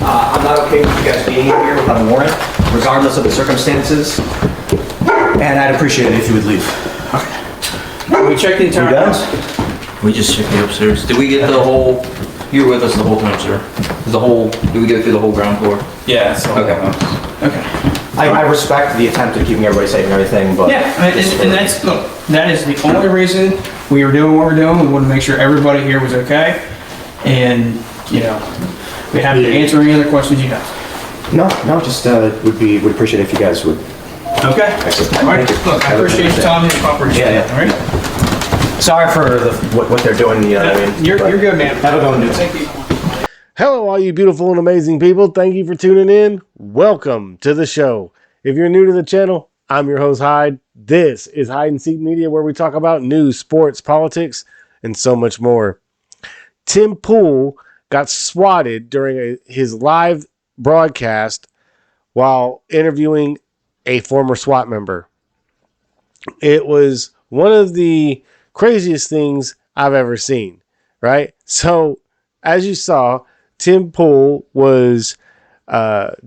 I'm not okay with you guys being here without a warrant, regardless of the circumstances. And I'd appreciate it if you would leave. Okay. We checked the entire house? We just checked the upstairs. Did we get the whole, you were with us the whole time, sir? Did we get through the whole ground floor? Yeah, it's the whole Okay. house. Okay. I respect the attempt at keeping everybody safe and everything, but... Yeah, and that's, look, that is the only reason we were doing what we're doing. We wanted to make sure everybody here was okay. And, you know, we have to answer any other questions you have. No, just would appreciate it if you guys would... Okay. Excellent. All right, look, I appreciate your time and your cooperation. Yeah. All right? Sorry for what they're doing, you know what I mean? You're good, man. Have a good one, dude. Thank you. Hello, all you beautiful and amazing people. Thank you for tuning in. Welcome to the show. If you're new to the channel, I'm your host, Hyde. This is Hide and Seek Media, where we talk about news, sports, politics, and so much more. Tim Pool got swatted during his live broadcast while interviewing a former SWAT member. It was one of the craziest things I've ever seen, right? So, as you saw, Tim Pool was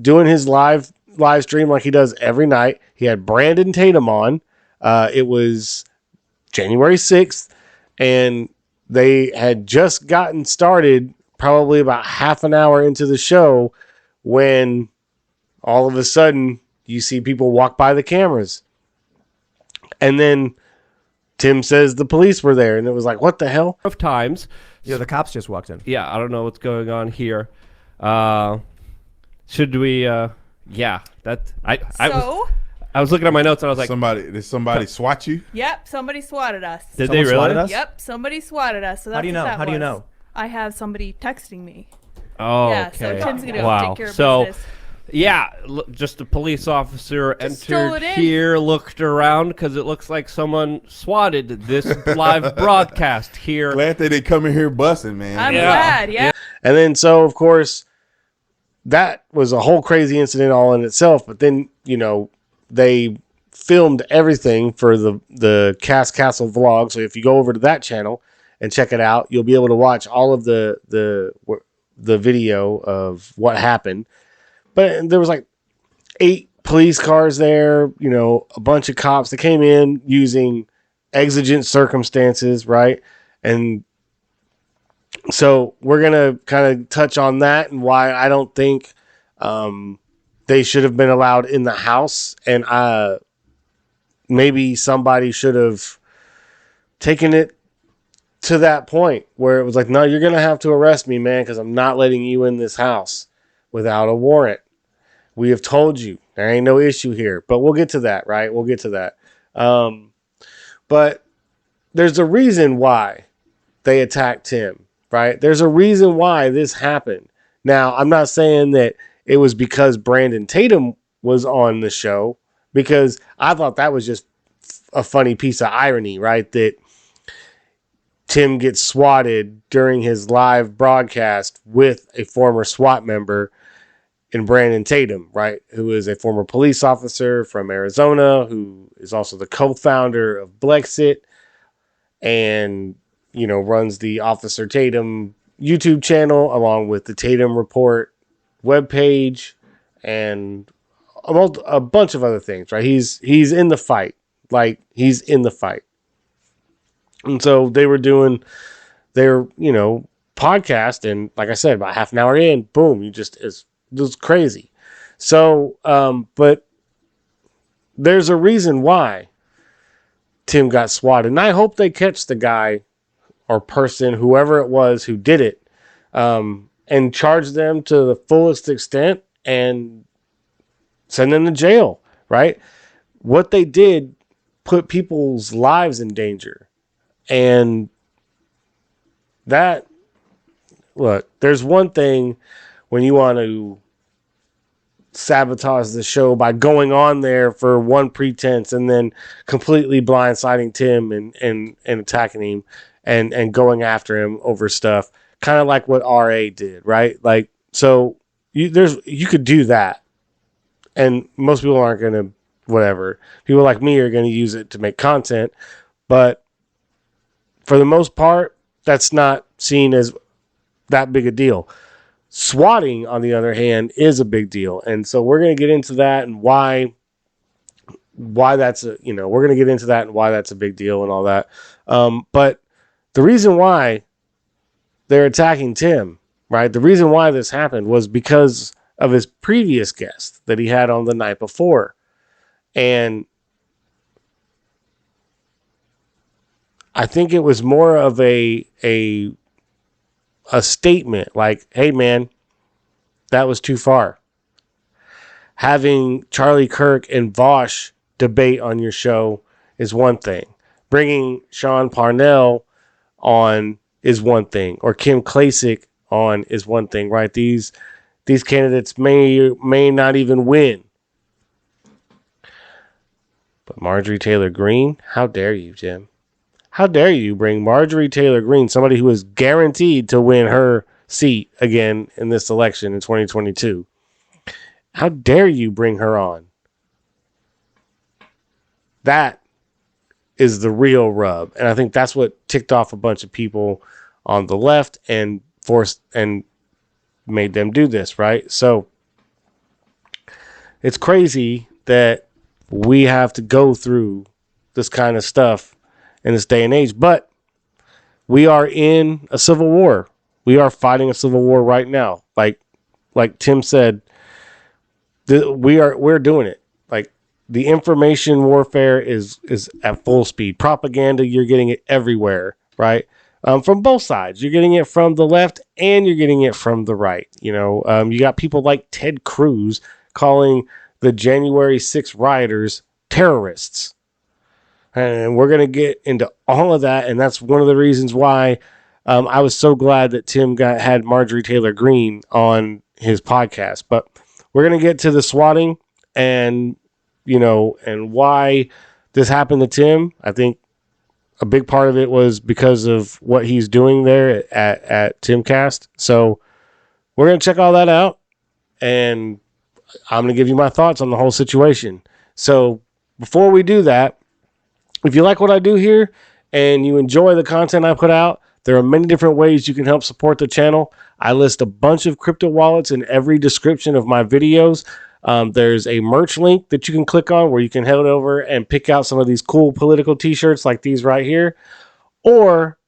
doing his live stream like he does every night. He had Brandon Tatum on. It was January 6th, and they had just gotten started probably about half an hour into the show when all of a sudden you see people walk by the cameras. And then Tim says the police were there, and it was like, what the hell? Of times. Yeah, the cops just walked in. Yeah, I don't know what's going on here. Should we? Yeah, that I was looking at my notes and I was like, did somebody swat you? Yep, somebody swatted us. Did Someone they really? swatted us? Yep, somebody swatted us. So that's How do you know? what that How do you was. know? I have somebody texting me. Oh, Yeah, okay. so Tim's gonna go wow. take care of So, business. yeah, just a police officer stroll entered it in. here, looked around because it looks like someone swatted this live broadcast here. Glad they didn't come in here busting, man. I'm glad, yeah. And then, so of course, that was a whole crazy incident all in itself. But then, you know, they filmed everything for the Cast Castle vlog. So if you go over to that channel and check it out, you'll be able to watch all of the video of what happened. But there was like 8 police cars there, you know, a bunch of cops that came in using exigent circumstances, right? And so we're going to kind of touch on that and why I don't think they should have been allowed in the house. And maybe somebody should have taken it to that point where it was like, no, you're going to have to arrest me, man, because I'm not letting you in this house without a warrant. We have told you there ain't no issue here, but we'll get to that, right? We'll get to that. But there's a reason why they attacked him, right? There's a reason why this happened. Now, I'm not saying that it was because Brandon Tatum was on the show, because I thought that was just a funny piece of irony, right? That Tim gets swatted during his live broadcast with a former SWAT member in Brandon Tatum, right? Who is a former police officer from Arizona, who is also the co-founder of Blexit and, you know, runs the Officer Tatum YouTube channel along with the Tatum Report webpage and a bunch of other things, right? He's in the fight. Like, he's in the fight. And so they were doing their, you know, podcast, and like I said, about half an hour in, boom, it was crazy. So, but there's a reason why Tim got swatted. And I hope they catch the guy or person, whoever it was who did it, and charge them to the fullest extent and send them to jail, right? What they did put people's lives in danger. And that, look, there's one thing when you want to sabotage the show by going on there for one pretense and then completely blindsiding Tim and attacking him and going after him over stuff, kind of like what RA did, right? Like, so you could do that, and most people aren't going to, whatever. People like me are going to use it to make content, but for the most part, that's not seen as that big a deal. Swatting, on the other hand, is a big deal. And so we're going to get into that and why that's we're going to get into that and why that's a big deal and all that. But the reason why they're attacking Tim, right? The reason why this happened was because of his previous guest that he had on the night before. And I think it was more of a statement like, hey man, that was too far. Having Charlie Kirk and Vosh debate on your show is one thing. Bringing Sean Parnell on is one thing, or Kim Klacik on is one thing, right? These candidates may not even win. But Marjorie Taylor Greene, how dare you, Jim? How dare you bring Marjorie Taylor Greene, somebody who is guaranteed to win her seat again in this election in 2022? How dare you bring her on? That is the real rub. And I think that's what ticked off a bunch of people on the left and forced and made them do this, right? So it's crazy that we have to go through this kind of stuff in this day and age, but we are in a civil war. We are fighting a civil war right now. Like Tim said, we're doing it. Like, the information warfare is at full speed. Propaganda, you're getting it everywhere, right? From both sides. You're getting it from the left and you're getting it from the right. You got people like Ted Cruz calling the January 6th rioters terrorists. And we're going to get into all of that. And that's one of the reasons why I was so glad that Tim had Marjorie Taylor Greene on his podcast. But we're going to get to the swatting and why this happened to Tim. I think a big part of it was because of what he's doing there at Timcast. So we're going to check all that out, and I'm going to give you my thoughts on the whole situation. So before we do that, if you like what I do here and you enjoy the content I put out, there are many different ways you can help support the channel. I list a bunch of crypto wallets in every description of my videos. There's a merch link that you can click on where you can head over and pick out some of these cool political t-shirts like these right here. Or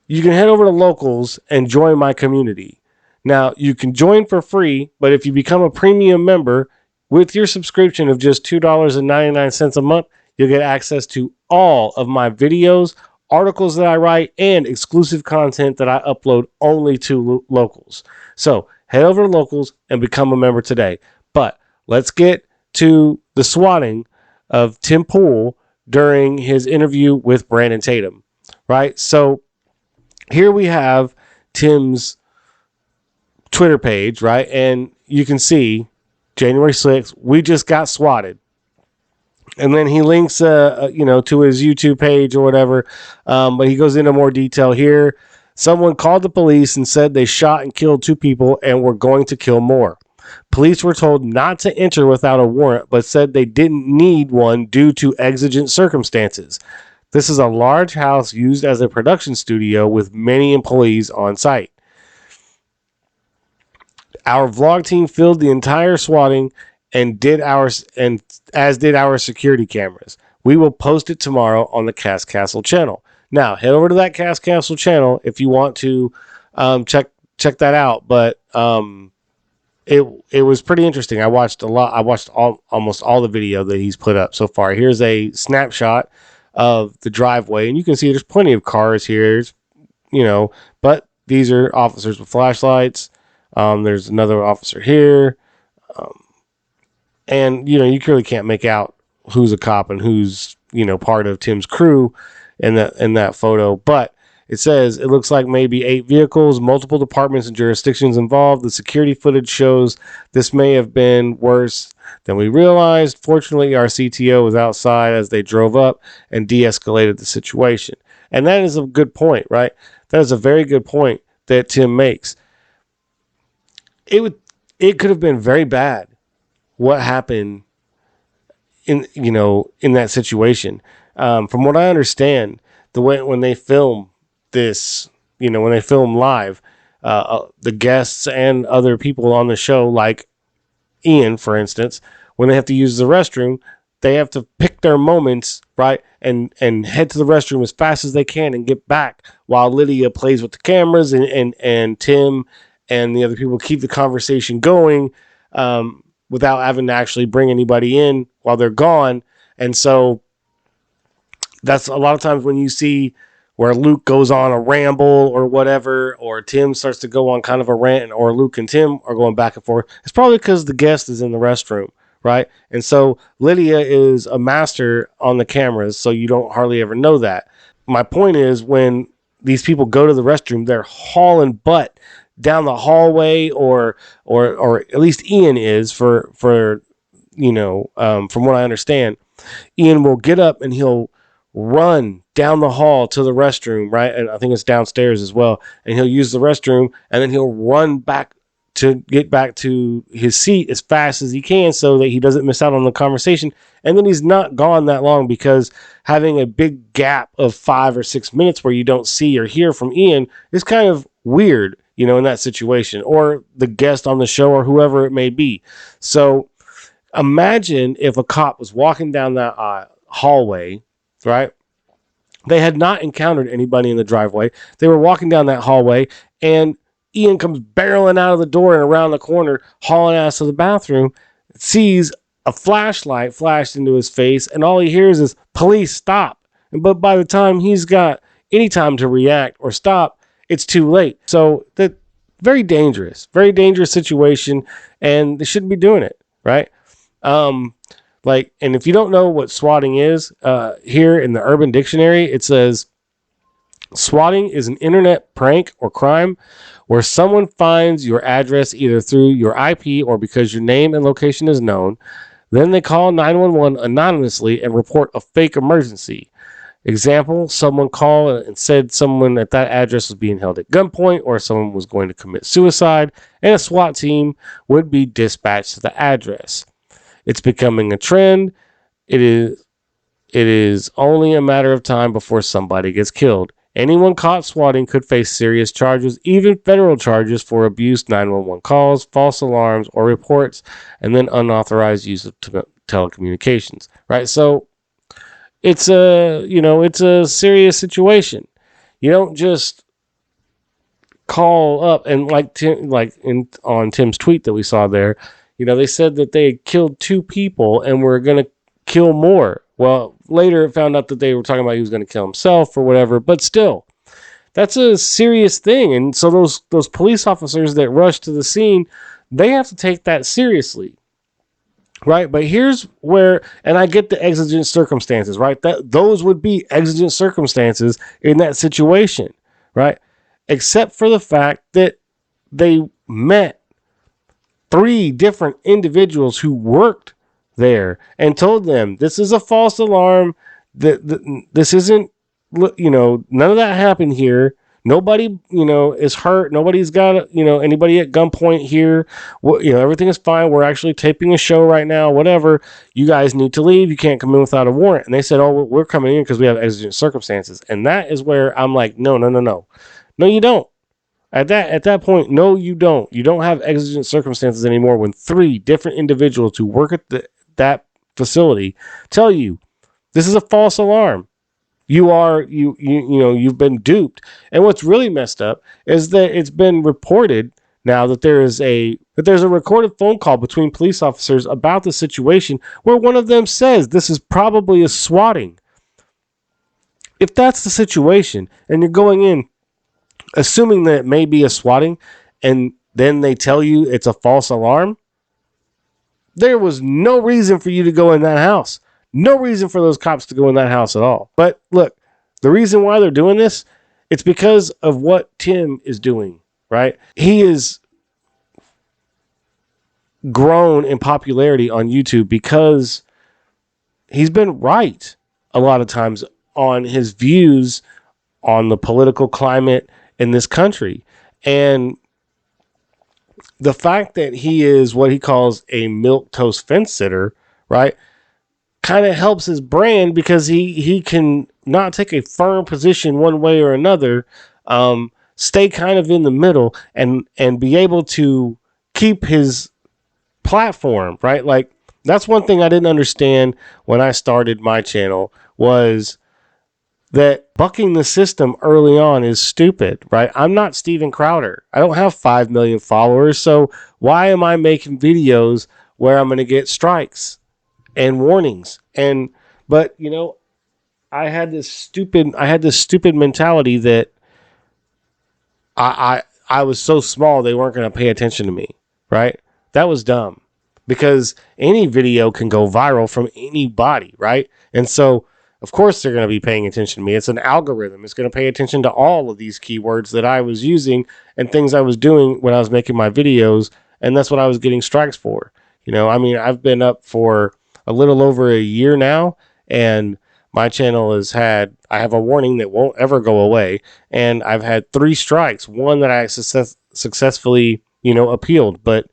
you can head over to Locals and join my community. Now, you can join for free, but if you become a premium member with your subscription of just $2.99 a month, you'll get access to all of my videos, articles that I write, and exclusive content that I upload only to Locals. So head over to Locals and become a member today. But let's get to the swatting of Tim Pool during his interview with Brandon Tatum, right? So here we have Tim's Twitter page, right? And you can see January 6th, we just got swatted. And then he links, to his YouTube page or whatever. But he goes into more detail here. Someone called the police and said they shot and killed 2 people and were going to kill more. Police were told not to enter without a warrant, but said they didn't need one due to exigent circumstances. This is a large house used as a production studio with many employees on site. Our vlog team filmed the entire swatting and as did our security cameras. We will post it tomorrow on the Cast Castle channel. Now, head over to that Cast Castle channel if you want to check that out. But it was pretty interesting. I watched almost all the video that he's put up so far. Here's a snapshot of the driveway, and you can see there's plenty of cars here. But these are officers with flashlights. There's another officer here. And, you clearly can't make out who's a cop and who's, part of Tim's crew in that photo. But it says it looks like maybe 8 vehicles, multiple departments and jurisdictions involved. The security footage shows this may have been worse than we realized. Fortunately, our CTO was outside as they drove up and de-escalated the situation. And that is a good point, right? That is a very good point that Tim makes. It could have been very bad what happened in that situation. From what I understand, when they film this, when they film live, the guests and other people on the show, like Ian, for instance, when they have to use the restroom, they have to pick their moments, right, and head to the restroom as fast as they can and get back while Lydia plays with the cameras and Tim and the other people keep the conversation going without having to actually bring anybody in while they're gone. And so that's a lot of times when you see where Luke goes on a ramble or whatever, or Tim starts to go on kind of a rant, or Luke and Tim are going back and forth. It's probably because the guest is in the restroom, right? And so Lydia is a master on the cameras, so you don't hardly ever know that. My point is, when these people go to the restroom, they're hauling butt down the hallway, or at least Ian is, for from what I understand. Ian will get up and he'll run down the hall to the restroom, right? And I think it's downstairs as well. And he'll use the restroom, and then he'll run back to get back to his seat as fast as he can so that he doesn't miss out on the conversation. And then he's not gone that long, because having a big gap of 5 or 6 minutes where you don't see or hear from Ian is kind of weird, in that situation, or the guest on the show or whoever it may be. So imagine if a cop was walking down that hallway, right? They had not encountered anybody in the driveway. They were walking down that hallway, and Ian comes barreling out of the door and around the corner, hauling ass to the bathroom, sees a flashlight flashed into his face, and all he hears is, "Police, stop." But by the time he's got any time to react or stop, it's too late. So that very dangerous situation, and they shouldn't be doing it, right? And if you don't know what swatting is, here in the Urban Dictionary, it says swatting is an internet prank or crime where someone finds your address either through your IP or because your name and location is known. Then they call 911 anonymously and report a fake emergency. Example, someone called and said someone at that address was being held at gunpoint, or someone was going to commit suicide, and a SWAT team would be dispatched to the address. It's becoming a trend. It is only a matter of time before somebody gets killed. Anyone caught swatting could face serious charges, even federal charges, for abuse, 911 calls, false alarms or reports, and then unauthorized use of telecommunications. Right? So it's a serious situation. You don't just call up and on Tim's tweet that we saw there. They said that they had killed 2 people and were going to kill more. Well, later it found out that they were talking about he was going to kill himself or whatever. But still, that's a serious thing. And so those police officers that rush to the scene, they have to take that seriously, right? But here's where, and I get the exigent circumstances, right? Those would be exigent circumstances in that situation, right? Except for the fact that they met 3 different individuals who worked there and told them this is a false alarm, that this isn't, none of that happened here. Nobody, is hurt. Nobody's got, anybody at gunpoint here. Everything is fine. We're actually taping a show right now, whatever. You guys need to leave. You can't come in without a warrant. And they said, oh, we're coming in because we have exigent circumstances. And that is where I'm like, no, you don't. At that point, no, you don't. You don't have exigent circumstances anymore when 3 different individuals who work at that facility tell you this is a false alarm. You've been duped. And what's really messed up is that it's been reported now that there's a recorded phone call between police officers about the situation where one of them says this is probably a swatting. If that's the situation and you're going in assuming that it may be a swatting, and then they tell you it's a false alarm, there was no reason for you to go in that house. No reason for those cops to go in that house at all. But look, the reason why they're doing this, it's because of what Tim is doing, right? He is grown in popularity on YouTube because he's been right a lot of times on his views on the political climate in this country. And the fact that he is what he calls a milquetoast fence sitter, right, kind of helps his brand because he can not take a firm position one way or another, stay kind of in the middle and be able to keep his platform, right? Like, that's one thing I didn't understand when I started my channel, was that bucking the system early on is stupid, right? I'm not Steven Crowder. I don't have 5 million followers. So why am I making videos where I'm going to get strikes and warnings? But I had this stupid mentality that I was so small they weren't going to pay attention to me, right? That was dumb, because any video can go viral from anybody, right? And so, of course, they're going to be paying attention to me. It's an algorithm. It's going to pay attention to all of these keywords that I was using and things I was doing when I was making my videos, and that's what I was getting strikes for. I mean, I've been up for a little over a year now, and my channel I have a warning that won't ever go away, and I've had 3 strikes, one that I successfully, appealed, but,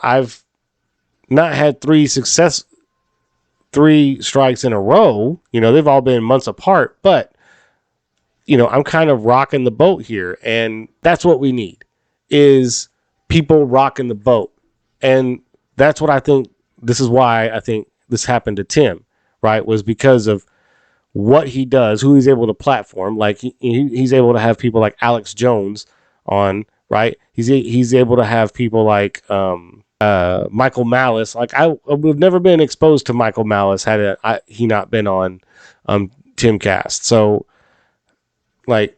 I've not had 3 strikes in a row. They've all been months apart, but, I'm kind of rocking the boat here, and that's what we need, is people rocking the boat. And that's what I think, this is why I think this happened to Tim, right? Was because of what he does, who he's able to platform. Like he's able to have people like Alex Jones on, right? He's able to have people like Michael Malice. Like I would have never been exposed to Michael Malice had he not been on Timcast. So like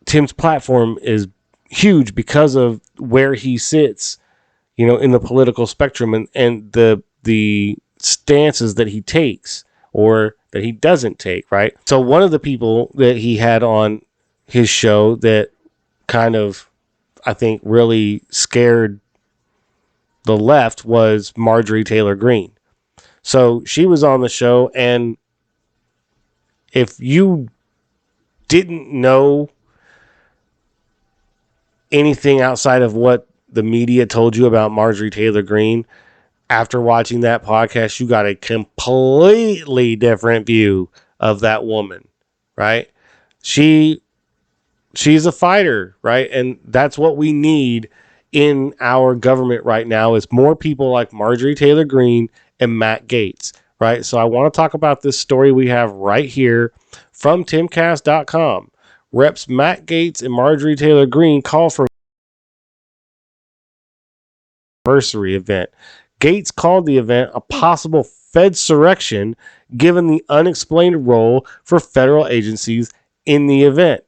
Tim's platform is huge because of where he sits, in the political spectrum, and the stances that he takes or that he doesn't take, right? So one of the people that he had on his show that kind of, I think, really scared the left was Marjorie Taylor Greene. So she was on the show, and if you didn't know anything outside of what the media told you about Marjorie Taylor Greene, after watching that podcast, you got a completely different view of that woman, right? She's a fighter, right? And that's what we need in our government right now, is more people like Marjorie Taylor Greene and Matt Gaetz, right? So I want to talk about this story we have right here from timcast.com. Reps Matt Gaetz and Marjorie Taylor Greene call for anniversary event. Gaetz called the event a possible Fedsurrection, given the unexplained role for federal agencies in the event.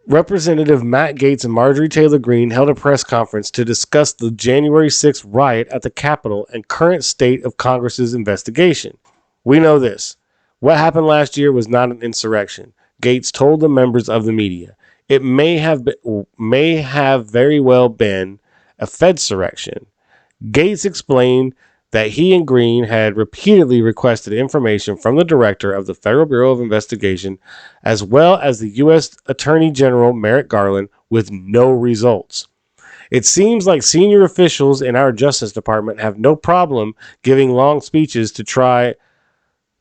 Representative Matt Gaetz and Marjorie Taylor Greene held a press conference to discuss the January 6th riot at the Capitol and current state of Congress's investigation. We know this. What happened last year was not an insurrection, Gaetz told the members of the media. It may have very well been a Fedsurrection. Gaetz explained that he and Greene had repeatedly requested information from the director of the Federal Bureau of Investigation, as well as the U.S. Attorney General Merrick Garland, with no results. It seems like senior officials in our Justice Department have no problem giving long speeches to try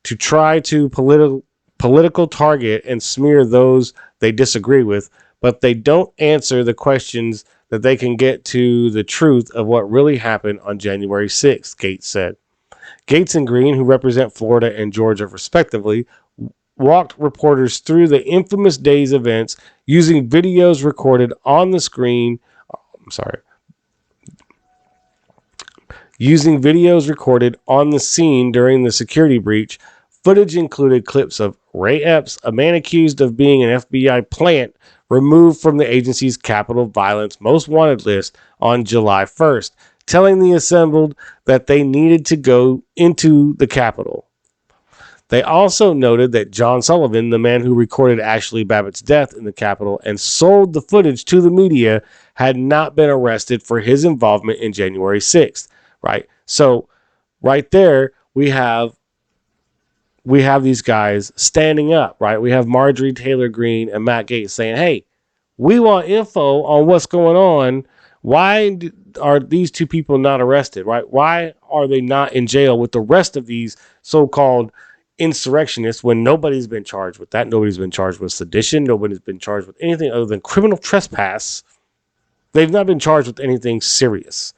to political target and smear those they disagree with, but they don't answer the questions that they can get to the truth of what really happened on January 6th, Gaetz said. Gaetz and Greene, who represent Florida and Georgia respectively, walked reporters through the infamous day's events using videos recorded on the screen. Using videos recorded on the scene during the security breach. Footage included clips of Ray Epps, a man accused of being an FBI plant, removed from the agency's Capitol Violence Most Wanted list on July 1st, telling the assembled that they needed to go into the Capitol. They also noted that John Sullivan, the man who recorded Ashley Babbitt's death in the Capitol and sold the footage to the media, had not been arrested for his involvement in January 6th, right? So right there, we have these guys standing up, right? We have Marjorie Taylor Greene and Matt Gaetz saying, hey, we want info on what's going on. Why are these two people not arrested, right? Why are they not in jail with the rest of these so-called insurrectionists when nobody's been charged with that. Nobody's been charged with sedition. Nobody's been charged with anything other than criminal trespass. They've not been charged with anything serious,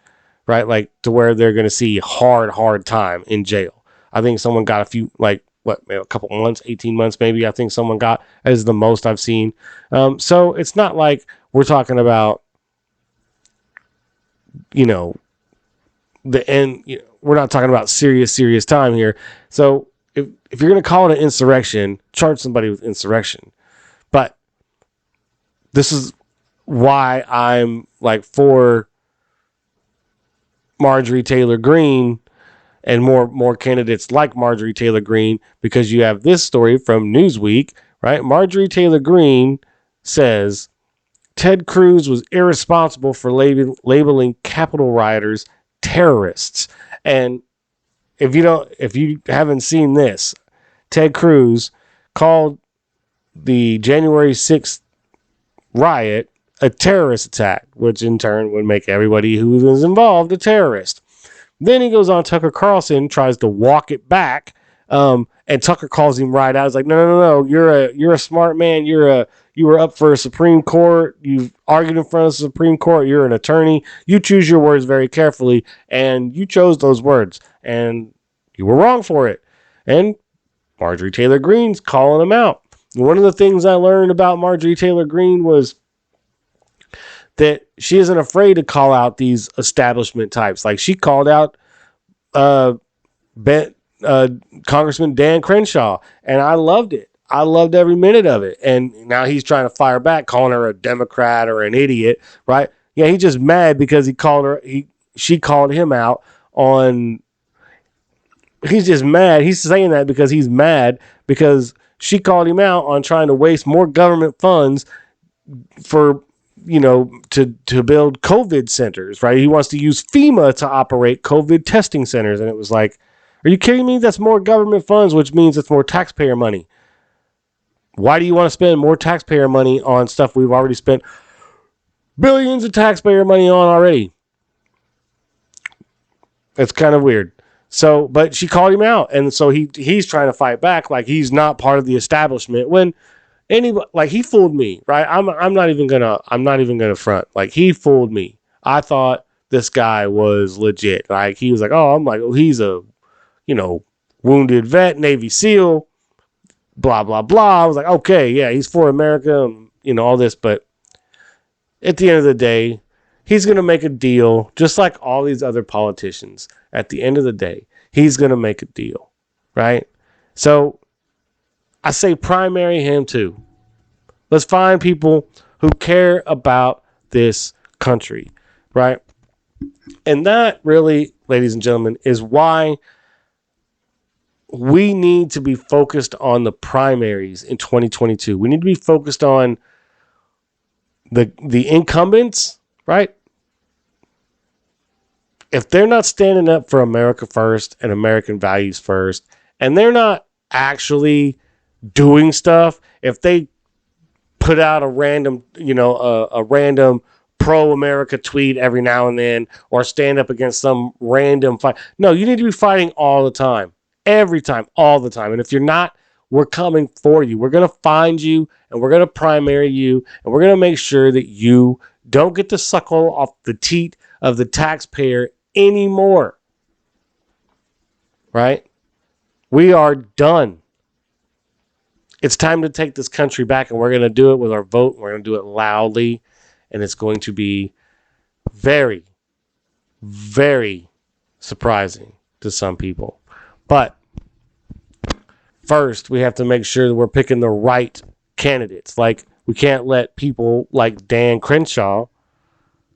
right? Like to where they're going to see hard time in jail. I think someone got a few, like, a couple months, 18 months maybe. I think someone got, as the most I've seen. So it's not like we're talking about, the end. We're not talking about serious time here. So if you're going to call it an insurrection, charge somebody with insurrection. But this is why I'm like for Marjorie Taylor Greene and more candidates like Marjorie Taylor Greene, because you have this story from Newsweek, right? Marjorie Taylor Greene says Ted Cruz was irresponsible for labeling Capitol rioters terrorists. And if you haven't seen this, Ted Cruz called the January 6th riot a terrorist attack, which in turn would make everybody who was involved a terrorist. Then he goes on Tucker Carlson, tries to walk it back, and Tucker calls him right out. He's like, no, you're a smart man. You were up for a Supreme Court. You've argued in front of the Supreme Court. You're an attorney. You choose your words very carefully, and you chose those words, and you were wrong for it. And Marjorie Taylor Greene's calling him out. One of the things I learned about Marjorie Taylor Greene was that she isn't afraid to call out these establishment types. Like she called out Congressman Dan Crenshaw, and I loved it. I loved every minute of it. And now he's trying to fire back, calling her a Democrat or an idiot, right? Yeah, he's just mad because she called him out on. He's just mad. He's saying that because he's mad because she called him out on trying to waste more government funds for, to build COVID centers, right? He wants to use FEMA to operate COVID testing centers. And it was like, are you kidding me? That's more government funds, which means it's more taxpayer money. Why do you want to spend more taxpayer money on stuff we've already spent billions of taxpayer money on already? It's kind of weird. So, but she called him out, and so he's trying to fight back like he's not part of the establishment. When anybody, like, he fooled me, right? I'm not even gonna front. Like, he fooled me. I thought this guy was legit. Like, he was like, he's a wounded vet, Navy SEAL, blah blah blah. I was like, okay, yeah, he's for America, all this. But at the end of the day, he's gonna make a deal, just like all these other politicians. At the end of the day, he's going to make a deal, right? So I say primary him too. Let's find people who care about this country, right? And that really, ladies and gentlemen, is why we need to be focused on the primaries in 2022. We need to be focused on the incumbents, right? If they're not standing up for America first and American values first, and they're not actually doing stuff, if they put out a random pro-America tweet every now and then, or stand up against some random fight. No, you need to be fighting all the time, every time, all the time. And if you're not, we're coming for you. We're going to find you, and we're going to primary you, and we're going to make sure that you don't get to suckle off the teat of the taxpayer anymore. Right? We are done. It's time to take this country back, and we're going to do it with our vote. We're going to do it loudly, and it's going to be very, very surprising to some people. But first, we have to make sure that we're picking the right candidates. Like, we can't let people like Dan Crenshaw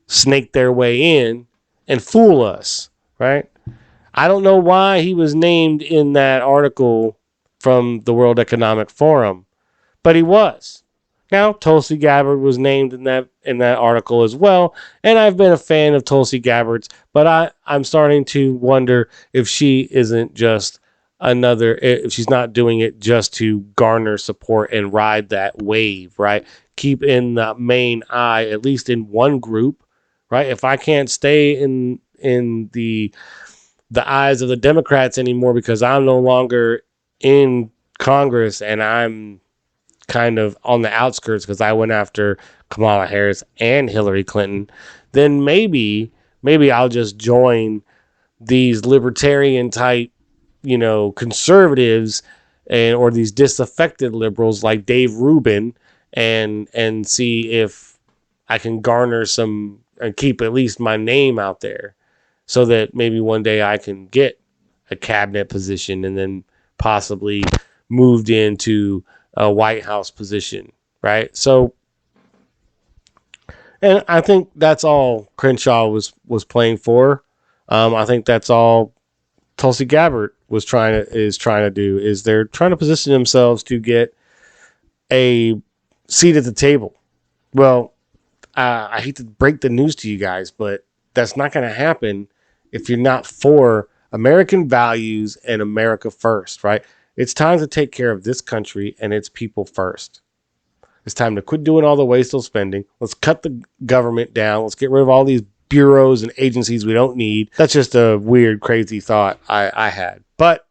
snake their way in and fool us, right? I don't know why he was named in that article from the World Economic Forum, but he was. Now, Tulsi Gabbard was named in that article as well, and I've been a fan of Tulsi Gabbard's, but I'm starting to wonder if she isn't just if she's not doing it just to garner support and ride that wave, right? Keep in the main eye, at least in one group, right? If I can't stay in the eyes of the Democrats anymore because I'm no longer in Congress and I'm kind of on the outskirts because I went after Kamala Harris and Hillary Clinton, then maybe I'll just join these libertarian type, conservatives or these disaffected liberals like Dave Rubin and see if I can garner some and keep at least my name out there so that maybe one day I can get a cabinet position and then possibly moved into a White House position, right? So, and I think that's all Crenshaw was playing for. I think that's all Tulsi Gabbard is trying to do is they're trying to position themselves to get a seat at the table. Well, I hate to break the news to you guys, but that's not going to happen if you're not for American values and America first, right? It's time to take care of this country and its people first. It's time to quit doing all the wasteful spending. Let's cut the government down. Let's get rid of all these bureaus and agencies we don't need. That's just a weird, crazy thought I had. But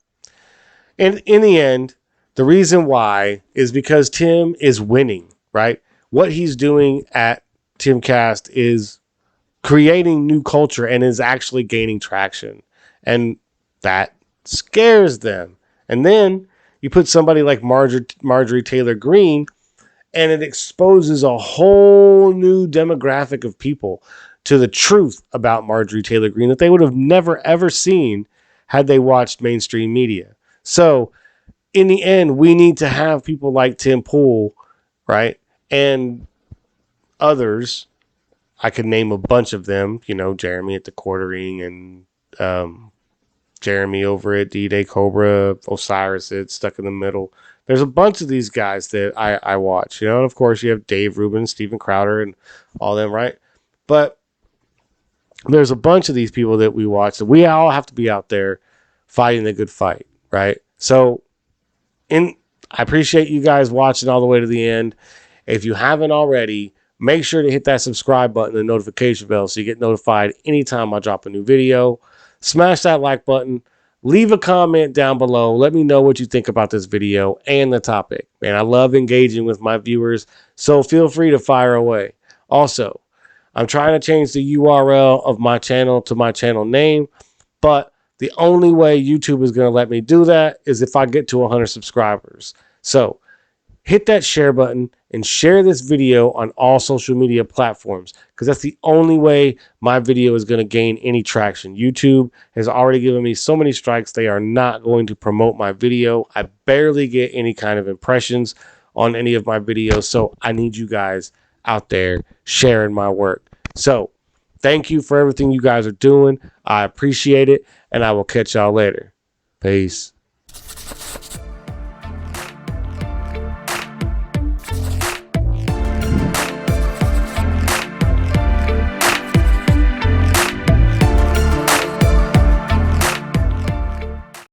in the end, the reason why is because Tim is winning, right? What he's doing at Timcast is creating new culture and is actually gaining traction. And that scares them. And then you put somebody like Marjorie Taylor Greene, and it exposes a whole new demographic of people to the truth about Marjorie Taylor Greene that they would have never, ever seen had they watched mainstream media. So in the end, we need to have people like Tim Pool, right? And others. I could name a bunch of them, Jeremy at the Quartering and Jeremy over at D-Day Cobra, Osiris at Stuck in the Middle. There's a bunch of these guys that I watch, and of course you have Dave Rubin, Steven Crowder, and all them, right? But there's a bunch of these people that we watch that we all have to be out there fighting the good fight, right? So I appreciate you guys watching all the way to the end. If you haven't already, make sure to hit that subscribe button and notification bell so you get notified anytime I drop a new video. Smash that like button. Leave a comment down below. Let me know what you think about this video and the topic. Man, I love engaging with my viewers, so feel free to fire away. Also, I'm trying to change the URL of my channel to my channel name, but the only way YouTube is going to let me do that is if I get to 100 subscribers. So hit that share button and share this video on all social media platforms because that's the only way my video is going to gain any traction. YouTube has already given me so many strikes. They are not going to promote my video. I barely get any kind of impressions on any of my videos. So I need you guys out there sharing my work. So thank you for everything you guys are doing. I appreciate it. And I will catch y'all later. Peace.